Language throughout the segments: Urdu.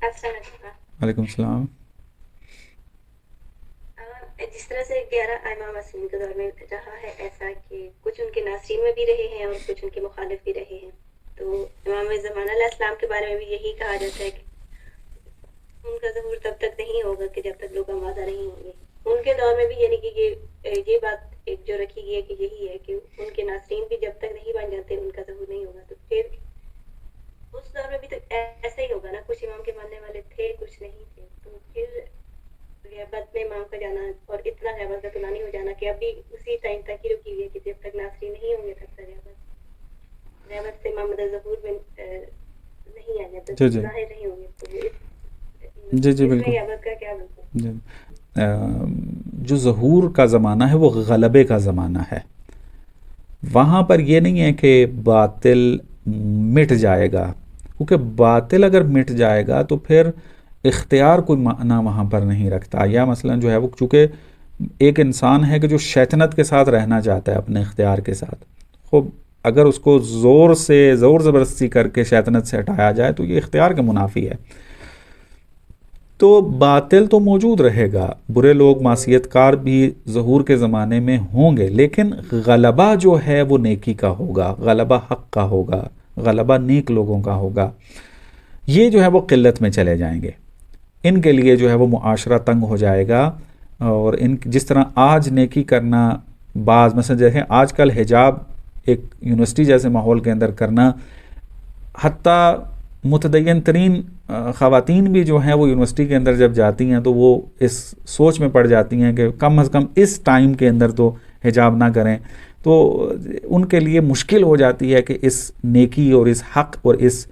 السلام علیکم۔ وعلیکم السلام۔ جس طرح سے 11 امام معصومین کے دور میں رہا ہے ایسا کہ کچھ ان کے ناصرین میں بھی رہے ہیں اور کچھ ان کے مخالف بھی رہے ہیں، تو امام زمان علیہ السلام کے بارے میں بھی یہی کہا جاتا ہے کہ ان کا ظہور تب تک نہیں ہوگا کہ جب تک لوگ آمادہ نہیں ہوں گے۔ ان کے دور میں بھی یعنی کہ یہ بات ایک جو رکھی گئی ہے کہ یہی ہے کہ ان کے ناصرین بھی جب تک نہیں بن جاتے ان کا ظہور نہیں ہوگا، تو پھر اس دور میں بھی تو ایسا ہی ہوگا نا، کچھ امام کے ماننے والے تھے کچھ نہیں تھے، تو پھر غیبت میں امام کا جانا اور اتنا غیبت کا تو نہیں ہو جانا کہ ابھی اسی ٹائم تک ہی رکی ہوئی ہے کہ جب تک ناصرین نہیں ہوں گے تب تک غیبت سے امام ظہور میں نہیں آئیں گے، تو جی جی ظاہر نہیں ہوں گے، تو جی جی اس میں بالکل غیبت کا کیا مطلب؟ جی۔ جو ظہور کا زمانہ ہے وہ غلبے کا زمانہ ہے، وہاں پر یہ نہیں ہے کہ باطل مٹ جائے گا، کیونکہ باطل اگر مٹ جائے گا تو پھر اختیار کوئی معنی وہاں پر نہیں رکھتا، یا مثلا جو ہے وہ چونکہ ایک انسان ہے کہ جو شیطنت کے ساتھ رہنا چاہتا ہے اپنے اختیار کے ساتھ، خوب اگر اس کو زور زبردستی کر کے شیطنت سے ہٹایا جائے تو یہ اختیار کے منافی ہے، تو باطل تو موجود رہے گا، برے لوگ معصیت کار بھی ظہور کے زمانے میں ہوں گے، لیکن غلبہ جو ہے وہ نیکی کا ہوگا، غلبہ حق کا ہوگا، غلبہ نیک لوگوں کا ہوگا، یہ جو ہے وہ قلت میں چلے جائیں گے، ان کے لیے جو ہے وہ معاشرہ تنگ ہو جائے گا، اور ان جس طرح آج نیکی کرنا بعض مثلا دیکھیں آج کل حجاب ایک یونیورسٹی جیسے ماحول کے اندر کرنا، حتیٰ متدین ترین خواتین بھی جو ہیں وہ یونیورسٹی کے اندر جب جاتی ہیں تو وہ اس سوچ میں پڑ جاتی ہیں کہ کم از کم اس ٹائم کے اندر تو حجاب نہ کریں، تو ان کے لیے مشکل ہو جاتی ہے کہ اس نیکی اور اس حق اور اس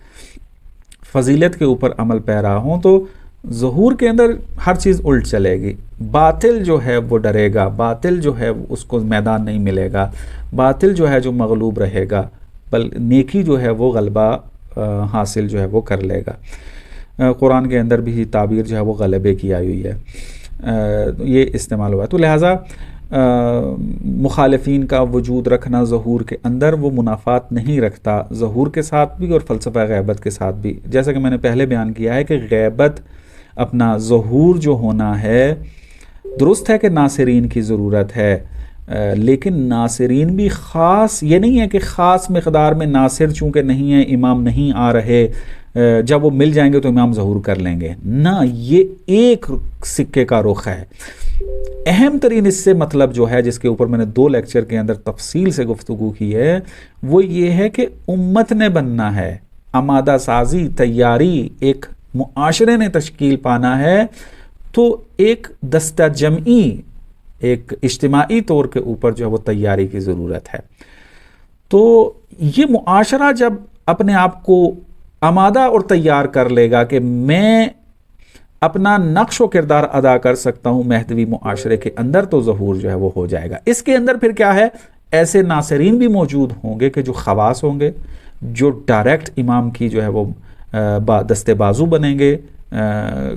فضیلت کے اوپر عمل پیرا ہوں، تو ظہور کے اندر ہر چیز الٹ چلے گی، باطل جو ہے وہ ڈرے گا، باطل جو ہے اس کو میدان نہیں ملے گا، باطل جو ہے جو مغلوب رہے گا، بل نیکی جو ہے وہ غلبہ حاصل جو ہے وہ کر لے گا۔ قرآن کے اندر بھی تعبیر جو ہے وہ غلبے کی آئی ہوئی ہے، یہ استعمال ہوا ہے، تو لہٰذا مخالفین کا وجود رکھنا ظہور کے اندر وہ منافات نہیں رکھتا، ظہور کے ساتھ بھی اور فلسفہ غیبت کے ساتھ بھی، جیسا کہ میں نے پہلے بیان کیا ہے کہ غیبت اپنا ظہور جو ہونا ہے، درست ہے کہ ناصرین کی ضرورت ہے، لیکن ناصرین بھی خاص، یہ نہیں ہے کہ خاص مقدار میں ناصر چونکہ نہیں ہے، امام نہیں آ رہے، جب وہ مل جائیں گے تو امام ظہور کر لیں گے، نہ، یہ ایک سکے کا رخ ہے۔ اہم ترین اس سے مطلب جو ہے جس کے اوپر میں نے 2 لیکچر کے اندر تفصیل سے گفتگو کی ہے، وہ یہ ہے کہ امت نے بننا ہے، آمادہ سازی، تیاری، ایک معاشرے نے تشکیل پانا ہے، تو ایک دستہ جمعی، ایک اجتماعی طور کے اوپر جو ہے وہ تیاری کی ضرورت ہے، تو یہ معاشرہ جب اپنے آپ کو آمادہ اور تیار کر لے گا کہ میں اپنا نقش و کردار ادا کر سکتا ہوں مہدوی معاشرے کے اندر، تو ظہور جو ہے وہ ہو جائے گا۔ اس کے اندر پھر کیا ہے، ایسے ناصرین بھی موجود ہوں گے کہ جو خواص ہوں گے، جو ڈائریکٹ امام کی جو ہے وہ دستے بازو بنیں گے،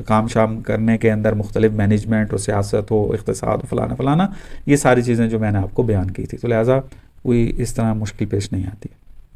کام شام کرنے کے اندر مختلف مینجمنٹ اور سیاست ہو، اقتصاد ہو، فلانا فلانا، یہ ساری چیزیں جو میں نے آپ کو بیان کی تھی، تو لہٰذا کوئی اس طرح مشکل پیش نہیں آتی۔